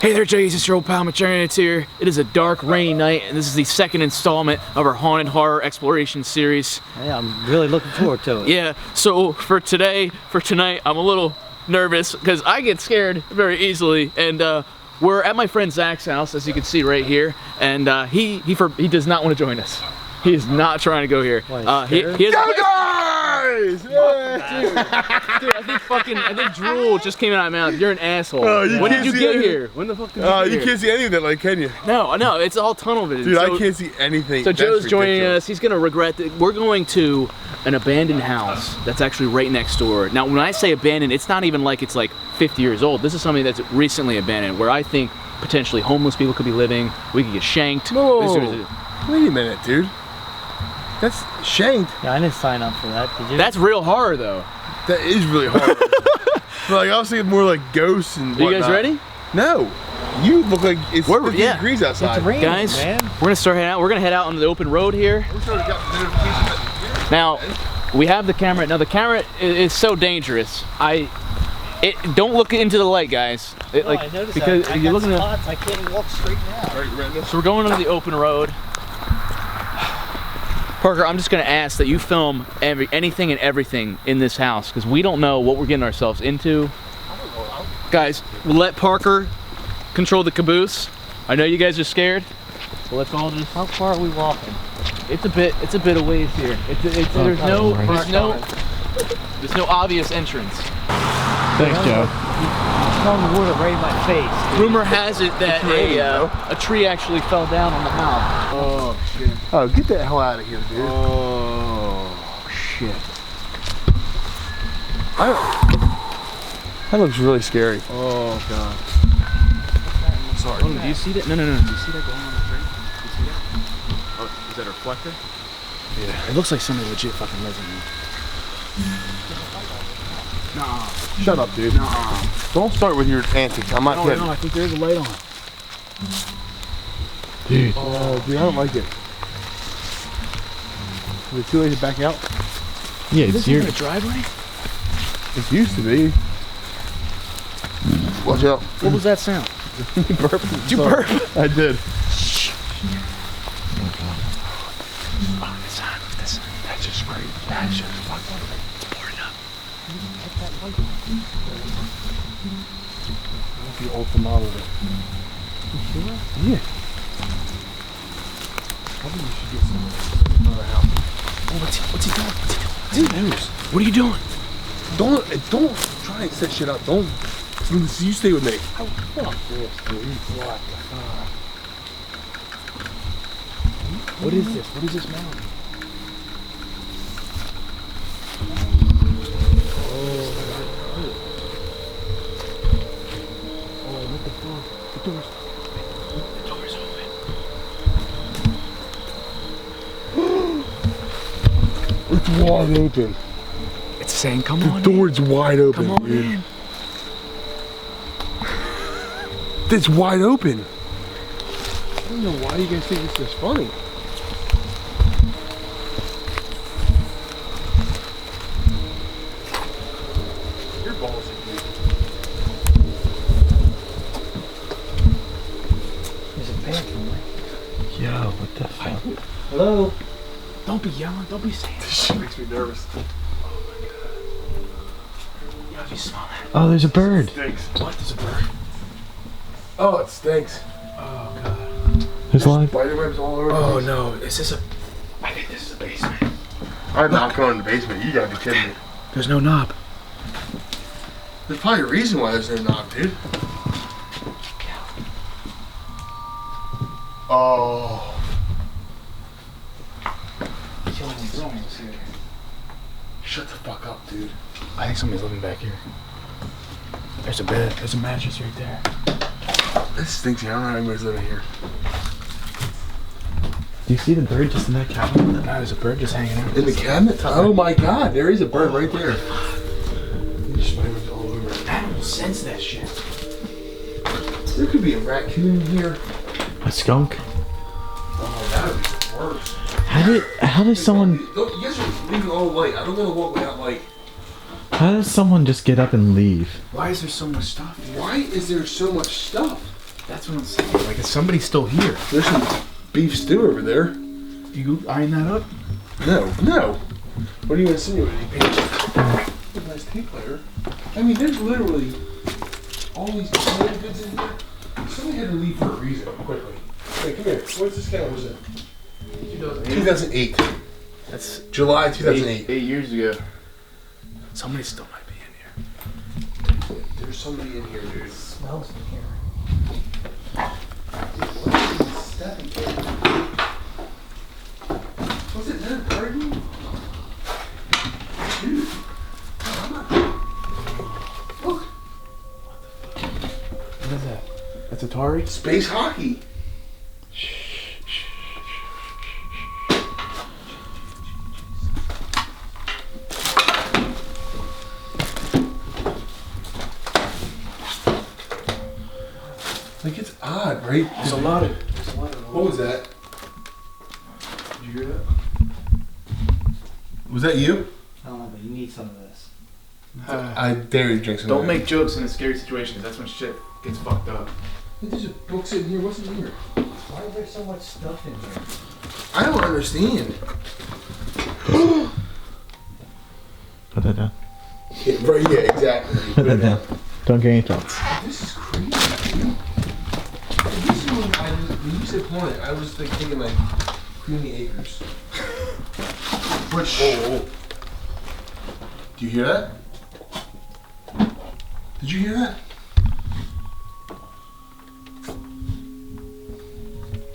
Hey there, Jays, it's your old pal McJuggerNuggets here. It is a dark, rainy night, and this is the second installment of our haunted horror exploration series. Yeah, I'm really looking forward to it. Yeah, so for tonight, I'm a little nervous because I get scared very easily, and we're at my friend Zach's house, as you can see right here, and he does not want to join us. He is not trying to go here. He has Go guys! Yeah. Dude, I think drool just came out of my mouth. You're an asshole. When did you get here? When the fuck did you get here? You can't see any of that, like, can you? No, it's all tunnel vision. Dude, I can't see anything. So Joe's joining us. He's gonna regret that. We're going to an abandoned house that's actually right next door. Now, when I say abandoned, it's not even like it's like 50 years old. This is something that's recently abandoned, where I think potentially homeless people could be living. We could get shanked. No. Wait a minute, dude. That's shanked. Yeah, I didn't sign up for that, did you? That's real horror, though. That is really hard. But like, I was thinking more like ghosts and whatnot. You guys ready? No. You look like it's 50 degrees outside. It's raining, guys, man. we're gonna start heading out. We're gonna head out on the open road here. Now, we have the camera. Now, the camera is so dangerous. Don't look into the light, guys. I noticed because that. you're looking spots. I can't even walk straight now. So we're going on the open road. Parker, I'm just gonna ask that you film anything and everything in this house, because we don't know what we're getting ourselves into. Guys, we'll let Parker control the caboose. I know you guys are scared, so let's all just. How far are we walking? It's a bit of ways here. There's no obvious entrance. Thanks, Joe. Throwing water right in my face. Rumor has it that a tree actually fell down on the house. Oh shit. Oh, get the hell out of here, dude. Oh shit. That looks really scary. Oh god. Sorry. Oh, do you see that? No. Do you see that going on the tree? Do you see that? Oh, is that a reflector? Yeah. It looks like somebody legit fucking lives in here. Nah. Shut up, dude. Nah. Don't start with your antics. I'm not kidding. No, I think there's a light on. Dude. Oh, dude, I don't like it. Is it too late to back out? Yeah, it's here. A driveway? It used to be. Watch out. What was that sound? You burped. Did you burp? I did. Oh, this. That's just great. That's just fucking great. It's pouring up. The old thermometer. You sure? Yeah. I think you should get some another house. Oh, what's he doing? Who knows? What are you doing? Don't try and set shit up. Don't. You stay with me. Oh, fuck this, dude. What is this? What is this mountain? The door's open. It's wide open. It's saying, come on. The door's wide open. Come on dude. in. It's wide open. I don't know why you guys think this is funny. Your balls are big. There's a bathroom right here. Yo, what the fuck? Hello? Don't be yelling. Don't be saying. This shit makes me nervous. Yo, you smell that? Oh, there's a bird. It stinks. What? There's a bird. Oh, it stinks. Oh god. There's live. Spider webs all over. Oh no. Is this a? I think this is a basement. I'm not going in the basement. You gotta be kidding me. There's no knob. There's probably a reason why there's no knob, dude. Oh. Shut the fuck up, dude. I think somebody's living back here. There's a bed. There's a mattress right there. This stinks here. I don't know how anybody's living here. Do you see the bird just in that cabinet? No, there's a bird just hanging out. In the cabinet? Oh my god, there is a bird right there. There's spider webs all over. I don't sense that shit. There could be a raccoon here. A skunk? Oh, that would be the worst. How does someone... You guys are leaving all light. I don't want to walk without light. How does someone just get up and leave? Why is there so much stuff here? Why is there so much stuff? what I'm saying. Like, is somebody still here? There's some beef stew over there. You eyeing that up? No. What are you insinuating? Nice tape player. I mean, there's literally all these canned goods in here. Somebody had to leave for a reason, quickly. Hey, come here. What's this can? Was it? 2008. That's July 2008. 8 years ago. Somebody still might be in here. There's somebody in here, dude. It smells in here. Was it that party? Dude. Look. What is that? That's Atari? Space hockey. Like, it's odd, right? There's a lot of. What was that? Did you hear that? Was that you? I don't know, but you need some of this. I dare you to drink some. Don't of that. make jokes in a scary situation, because that's when shit gets fucked up. There's a book sitting here. What's in here? Why is there so much stuff in here? I don't understand. Put that down. Yeah, exactly. Put that down. Don't get any thoughts. This is crazy. This is when you said Hornet, I was like thinking like Creamy Acres. Which? Oh. Do you hear that? Did you hear that?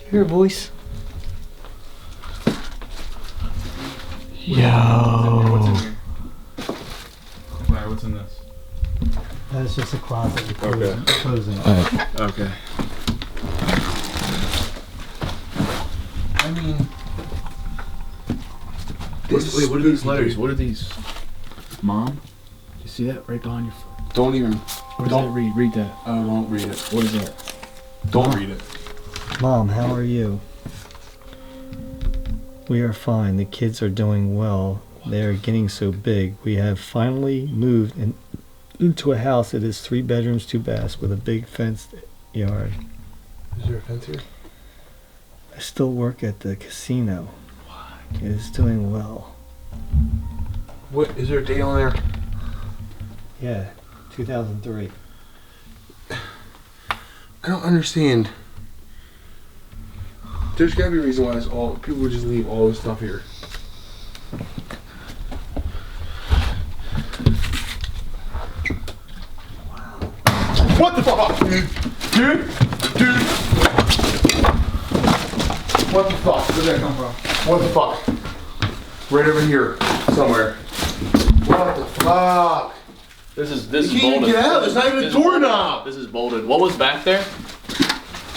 Hear a voice? Yo. What's in here? Alright, what's in this? That's just a closet. Okay. Closing. Okay. I mean, Wait, what are these letters? What are these? Mom? You see that right behind your foot? Don't even. What does that read? Read that. I won't read it. What is that? Don't read it. Mom, how are you? We are fine. The kids are doing well. They are getting so big. We have finally moved into a house that is 3 bedrooms, 2 baths with a big fenced yard. Is there a fence here? I still work at the casino. It is doing well. What is there a date on there? Yeah, 2003. I don't understand. There's gotta be a reason why it's all people would just leave all this stuff here. What the fuck, dude? Dude? What the fuck? Where'd that come from? What the fuck? Right over here, somewhere. What the fuck? This is You can't even bolted. get out. There's not even a This is doorknob. This is bolted. What was back there?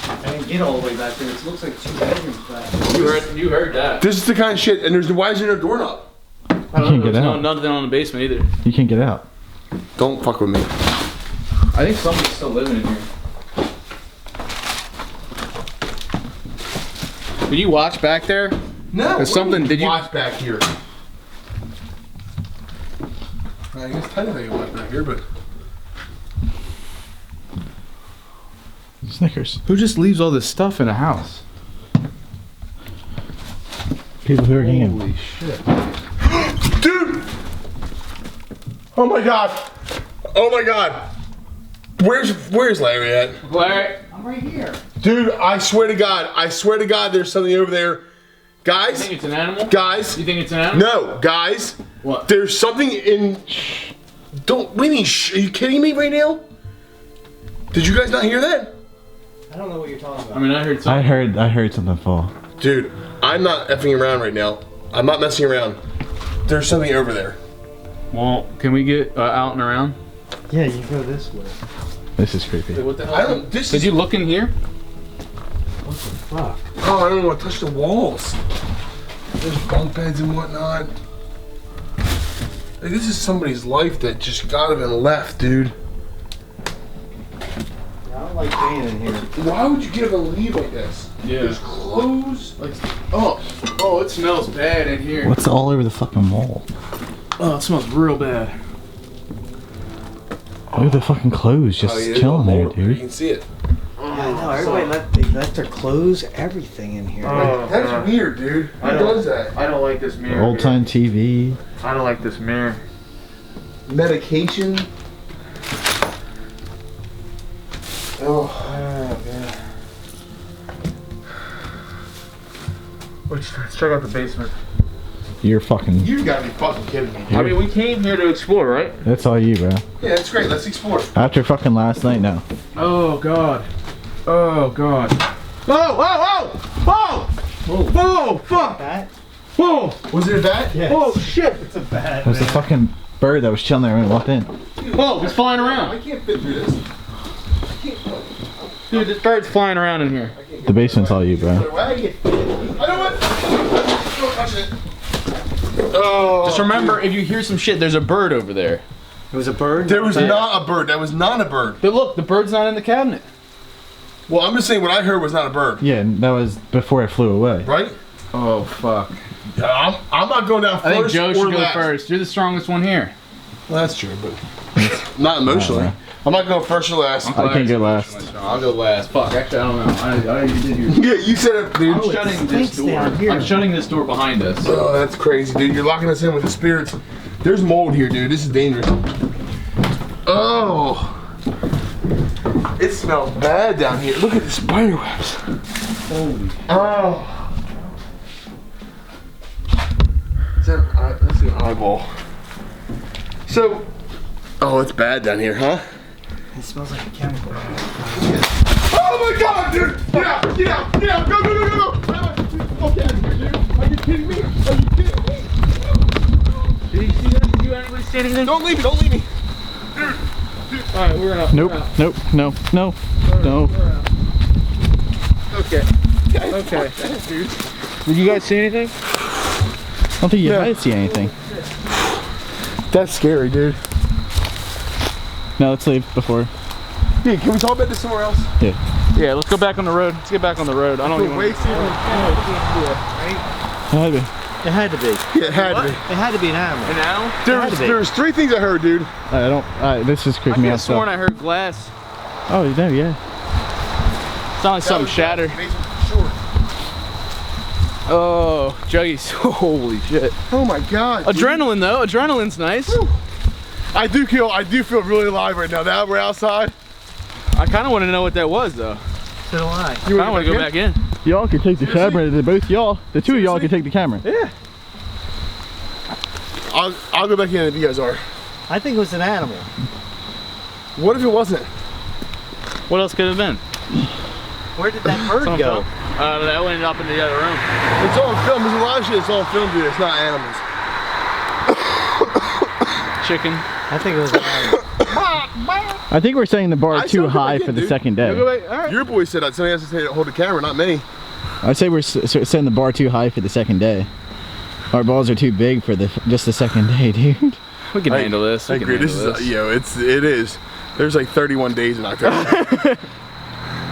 I didn't get all the way back there. It looks like 2 bedrooms back. You heard that. This is the kind of shit, and why is there no doorknob? I don't can't know. get There's out. nothing on the basement either. You can't get out. Don't fuck with me. I think somebody's still living in here. Did you watch back there? No. There's something- did you- watch back here? I guess technically you watch back here, but Snickers. Who just leaves all this stuff in a house? People who are getting Holy shit. dude! Oh my god! Oh my god! Where's Larry at? Larry. I'm right here. Dude, I swear to God, there's something over there. You Guys, think it's an animal? guys, You think it's an animal? no, guys, What? there's something in. Don't, Winnie, are you kidding me right now? Did you guys not hear that? I don't know what you're talking about. I mean, I heard something. I heard something fall. Dude, I'm not effing around right now. I'm not messing around. There's something over there. Well, can we get out and around? Yeah, you go this way. This is creepy. What the hell? I don't. This Did is. you look in here? What the fuck? Oh, I don't want to touch the walls. There's bunk beds and whatnot. Like, this is somebody's life that just got up and left, dude. I don't like being in here. Why would you get up and leave like this? Yeah. There's clothes. Like, oh, it smells bad in here. What's all over the fucking wall? Oh, it smells real bad. Look at the fucking clothes just Oh, yeah, chilling there, You dude. can see it. Yeah, I know, everybody left their clothes, everything in here. That's weird, dude. Who does that? I don't like this mirror. Old time TV. I don't like this mirror. Medication. Oh, man. Let's check out the basement. You're fucking. You gotta be fucking kidding me. I mean, we came here to explore, right? That's all you, bro. Yeah, that's great. Let's explore. After fucking last night, no. Oh god. Oh god. Whoa! Whoa! Whoa! Whoa! Whoa! Fuck! Bat? Whoa! Was it a bat? Yeah. Oh shit! It's a bat. It was the fucking bird that was chilling there when we walked in. Whoa! It's flying I around. can't fit through this. Dude, this bird's flying around in here. The basement's all you, bro. I don't want. Don't touch it. Oh. Just remember, if you hear some shit, there's a bird over there. It was a bird? There was not a bird. That was not a bird. But look, the bird's not in the cabinet. Well, I'm just saying what I heard was not a bird. Yeah, and that was before it flew away. Right? Oh fuck. I'm not going down first. I think Joe should go last. first. You're the strongest one here. Well, that's true, but not emotionally. Nah, I'm not going first or last. I can't go last. I'll go last. Fuck, actually, I don't know. I already did yours. Yeah, you said it, dude. I'm shutting this door. I'm shutting this door behind us. Oh, that's crazy, dude. You're locking us in with the spirits. There's mold here, dude. This is dangerous. Oh. It smells bad down here. Look at the spider webs. Holy. Oh. That's an eyeball. So, oh, it's bad down here, huh? It smells like a chemical. Oh my god, dude! Get out! Get out! Get out! Go, go, go, go, go! Fuck out of here, dude! Are you kidding me? Are you kidding me? Did you see that? Did you anybody see anything? Don't leave me! Don't leave me! Alright, we're out. Nope, We're out. nope, no, no, no. We're out. Okay. Okay. Dude. Did you guys see anything? I don't think you might see anything. That's scary, dude. No, let's leave before. Hey, can we talk about this somewhere else? Yeah. Yeah, let's go back on the road. Let's get back on the road. I don't even We're wasting It had to be. Yeah, it had to be. It had to be an animal. an animal? had to be. There's three things I heard, dude. I don't. This is I creeping could me have out. sworn Stuff. I heard glass. Oh, no, yeah. Sounded like something shattered. Oh, Juggies. Holy shit. Oh my god. dude. Adrenaline though. Adrenaline's nice. I do feel really alive right now. Now we're outside. I kind of want to know what that was though. So do I. I kind of want to go back in. Y'all can take the camera. Both y'all, the two of y'all can take the camera. Yeah. I'll go back in if you guys are. I think it was an animal. What if it wasn't? What else could it have been? Where did that bird go? That ended up in the other room. It's on film. There's a lot of shit that's on film, dude. It's not animals. Chicken. I think it was an animal. I think we're setting the bar I too still go high back for in, the dude. second day. Go back. All right. Your boy said that somebody has to say hold the camera, not me. I say we're setting the bar too high for the second day. Our balls are too big for just the second day, dude. We can handle this. I agree. This is it is. There's like 31 days in October.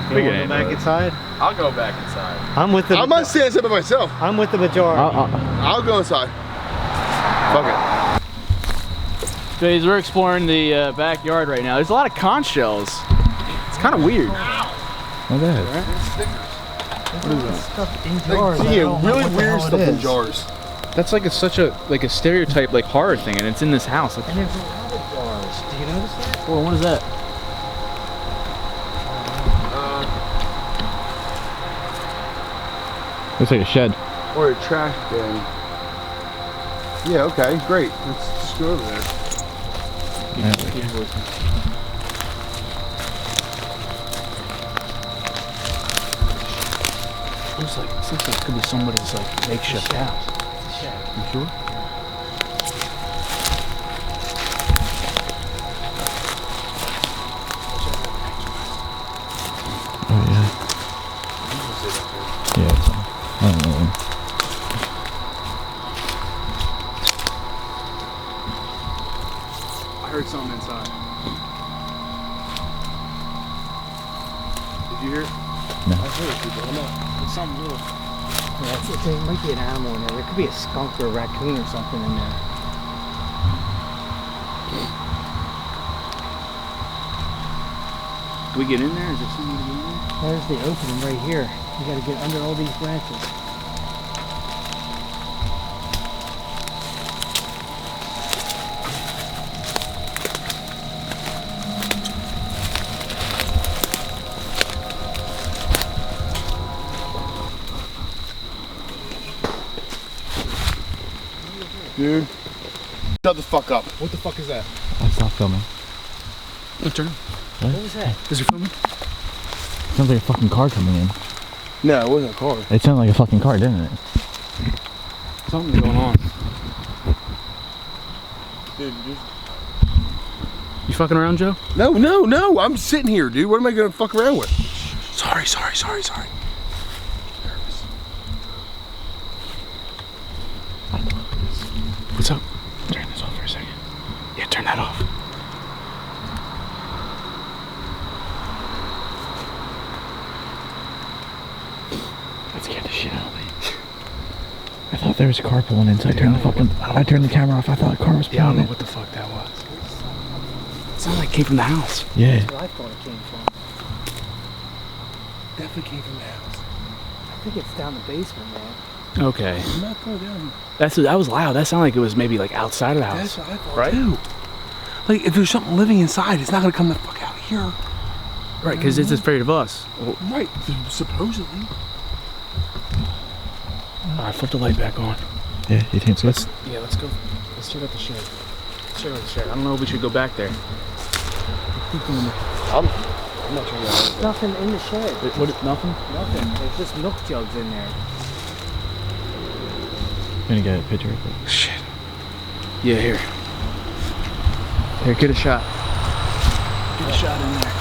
We can Go handle back it. inside. I'll go back inside. I'm with the. I'm not saying something by myself. I'm with the majority. I'll go inside. Fuck it. Guys, we're exploring the backyard right now. There's a lot of conch shells. It's kind of weird. Oh, that. Stuff in jars. I Yeah, don't know really what the weird hell it stuff in is. jars. That's like such a stereotype like horror thing, and it's in this house. Like, And there's a lot of jars. Do you notice that? oh, what is that? Looks like a shed. Or a trash bin. Yeah, okay, great. Let's just go over there. Looks like it could be somebody's like makeshift house. It's a shed. You sure? Oh yeah. Yeah, it's I don't know. I heard something inside. Did you hear it? No. I heard it, but I'm not. It's something little. Yeah, there might be an animal in there. There could be a skunk or a raccoon or something in there. Can we get in there? Is there somebody in there? There's the opening right here. You gotta get under all these branches. Dude. Shut the fuck up. What the fuck is that? I stopped filming. Turn. What was that? Is it filming? Sounds like a fucking car coming in. No, it wasn't a car. It sounded like a fucking car, didn't it? Something's going on. Dude, You fucking around, Joe? No. I'm sitting here, dude. What am I gonna fuck around with? Sorry. What's up? Turn this off for a second. Yeah, turn that off. That scared the shit out of me. I thought there was a car pulling in, so I turned the camera off. I thought a car was pulling Yeah, I don't know in. what the fuck that was. It sounded like it came from the house. Yeah. That's where I thought it came from. Definitely came from the house. I think it's down the basement, man. Okay. I'm not going down. That was loud. That sounded like it was maybe like outside of the That's house. what I thought Right? too. Like if there's something living inside, it's not gonna come the fuck out here. Right, because it's afraid of us. Right, supposedly. Alright, flip the light back on. Yeah, you think so? Let's go. Let's check out the shed. I don't know if we should go back there. I'm not trying to. Nothing in the shed. Nothing? Nothing. There's just milk jugs in there. I'm gonna get a picture of it. Shit. Yeah, here. Here, get a shot. Get a shot in there.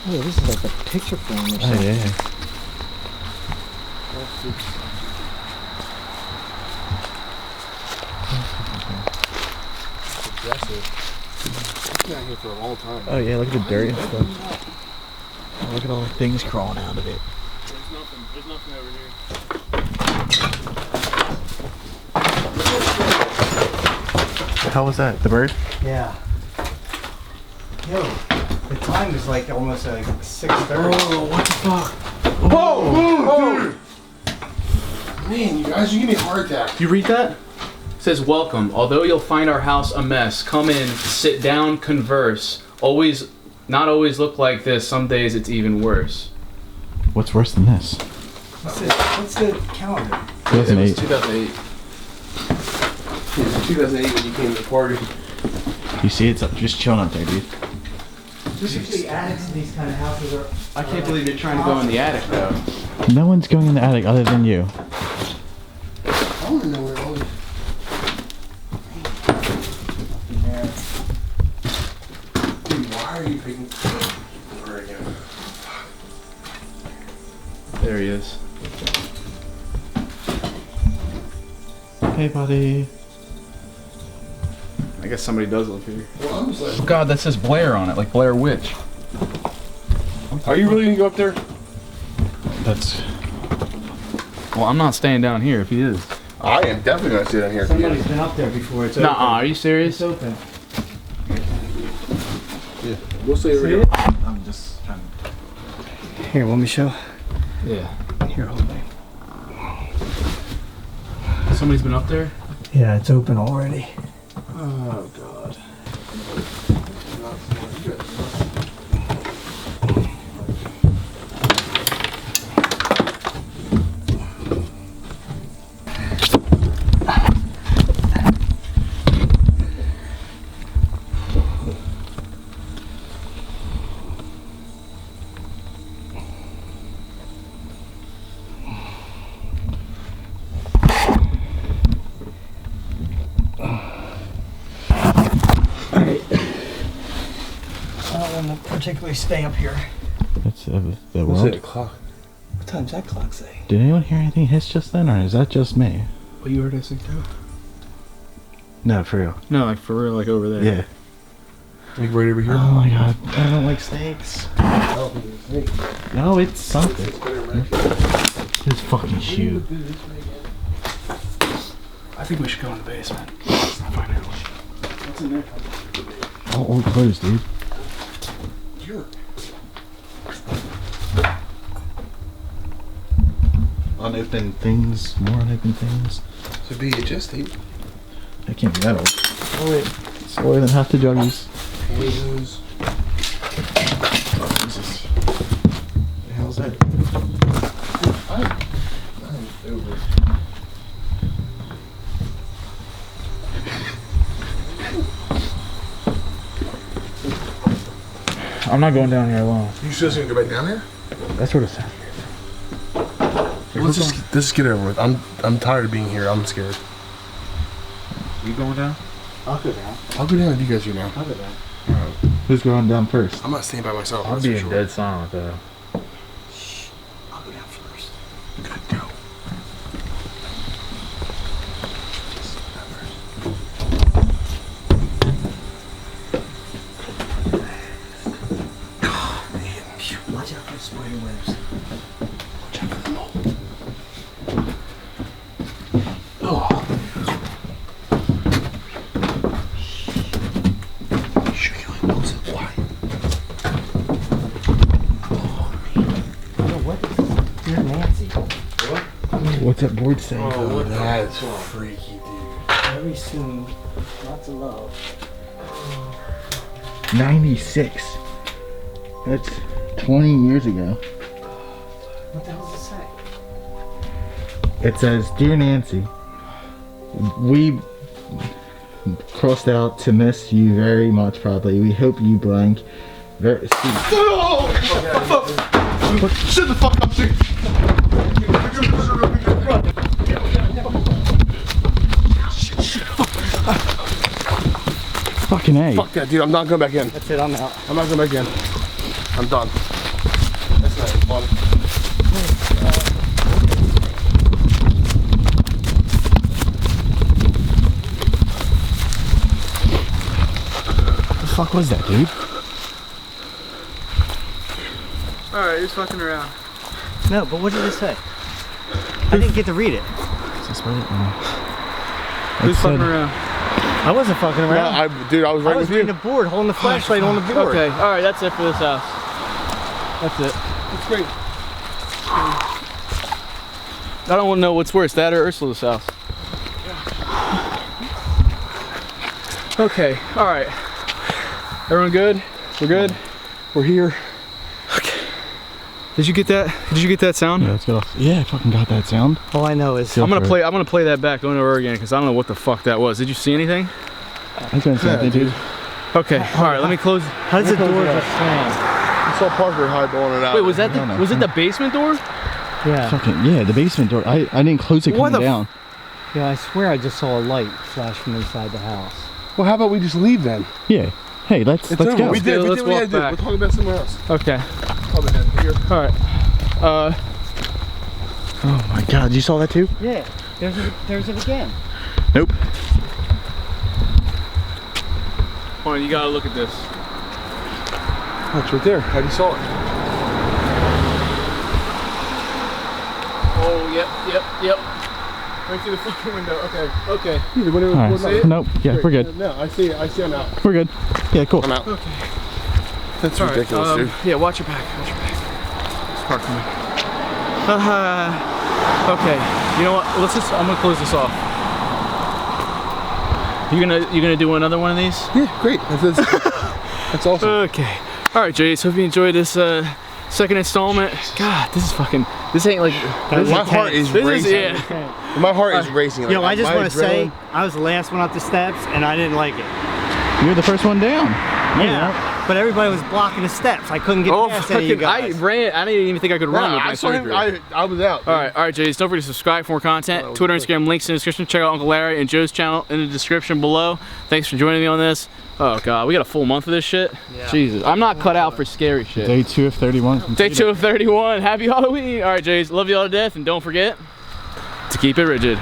Oh, this is like a picture frame or Oh something. yeah. Aggressive. It's been out here for a long time. Oh yeah, look at the dirt and stuff. Oh, look at all the things crawling out of it. There's nothing over here. How was that? The bird? Yeah. Yo, the time is like almost like 6:30. Oh, what the fuck? Whoa! Man, you guys, you give me a heart attack. You read that? It says, welcome. Although you'll find our house a mess, come in, sit down, converse. Not always look like this. Some days it's even worse. What's worse than this? What's the calendar? 2008. It was 2008. It was 2008 when you came to the party. You see, it's up, just chilling up there, dude. Usually attics in these kind of houses are... I can't believe you're trying to go in the attic, though. No one's going in the attic other than you. I want to know where all these. Dude, why are you picking? Where again? There he is. Hey, buddy. I guess somebody does live here. Well, I'm just like, Oh God, that says Blair on it, like Blair Witch. are you really gonna go up there? That's. Well, I'm not staying down here if he is. I am definitely gonna sit down here. Somebody's been up there before. It's open. Nuh-uh, are you serious? It's open. Yeah, we'll stay over here. I'm just trying to. Here, let me show. Yeah. Here, hold me. Somebody's been up there? Yeah, it's open already. Oh God. I don't want to particularly stay up here. That's the What's world. it? Clock. What time's that clock say? Did anyone hear anything hiss just then, or is that just me? Well, you heard us think too. No, for real. No, like for real, like over there. Yeah. Like right over here. Oh my god. I don't like snakes. No, it's something. His fucking shoe. I think we should go in the basement. Find out what's in there. All old clothes, dude. Unopened things, more unopened things. So VHS tape. That can't be metal. Oh wait, it's more than half the juggies. Windows. Oh, Jesus. What the hell's that? I'm over. I'm not going down here alone. You still gonna go back down there? That's what it sounds. Let's just get it over with. I'm tired of being here. I'm scared. You going down? I'll go down. I'll go down if you guys go down. I'll go down. Who's going down first? I'm not staying by myself. I'm that's for being sure. dead silent though. I'll go down first. Good, go. Watch out for spider webs. Watch out for the mole. Oh. Why? Dear Nancy. What's that board saying? Oh, that's freaky, dude. Very soon. Lots of love. 96. That's 20 years ago. What the hell does it say? It says, Dear Nancy, we crossed out to miss you very much probably. We hope you blank. Very Shut the fuck up, dude. fucking A. Fuck that, dude. I'm not going back in. That's it, I'm out. I'm not going back in. I'm done. That's not fun. What the fuck was that, dude? Alright, just fucking around. No, but what did it say? I didn't get to read it. Is this right? Who's fucking around? I wasn't fucking around. Dude, I was I right was with you. reading the board, holding the flashlight on the board. Okay, alright, that's it for this house. That's it. It's great. I don't want to know what's worse, that or Ursula's house. Okay, alright. Everyone good? We're good? We're here. Okay. Did you get that? Did you get that sound? Yeah, let's get off. Yeah, I fucking got that sound. All I know is I'm gonna play that back over and over again because I don't know what the fuck that was. Did you see anything? I couldn't see anything, dude. Okay, alright, let me close. how does the door just slam? I saw Parker highballing it out. Wait, was that don't know. was it the basement door? Yeah. Fucking, yeah, the basement door. I didn't close it What coming the down. Yeah, I swear I just saw a light flash from inside the house. Well, how about we just leave then? Yeah. Hey, let's It's go. over. We did. Let's We walk had to do. back. We'll talk about somewhere else. Okay. Probably then. Here. Alright. Oh my god, you saw that too? Yeah, there's it again. Nope. Come on, you gotta look at this. Oh, it's right there. How do you saw it? Oh, yep. Right through the fucking window. Okay. Alright. Nope. Yeah, we're good. No, I see. I see. I'm out. We're good. Yeah, cool. I'm out. Okay. That's ridiculous, dude. Yeah, watch your back. Just park for me. Okay. You know what? I'm gonna close this off. You gonna do another one of these? Yeah, great. That's awesome. Okay. All right, Jay. So hope you enjoyed this second installment. God, this ain't like. My heart is racing. Yeah. My heart is racing. Yo, Like, I just my want to say, adrenaline- I was the last one up the steps, and I didn't like it. You're the first one down. Yeah, but everybody was blocking the steps. I couldn't get past any of you guys. I ran. I didn't even think I could run with my I saw him. surgery. I was out. All right, Jays. Don't forget to subscribe for more content. Twitter, Instagram, links in the description. Check out Uncle Larry and Joe's channel in the description below. Thanks for joining me on this. Oh God, we got a full month of this shit. Yeah. Jesus, I'm not cut out for scary shit. Day 2 of 31. Day 2 of 31. Happy Halloween. All right, Jays. Love you all to death, and don't forget to keep it rigid.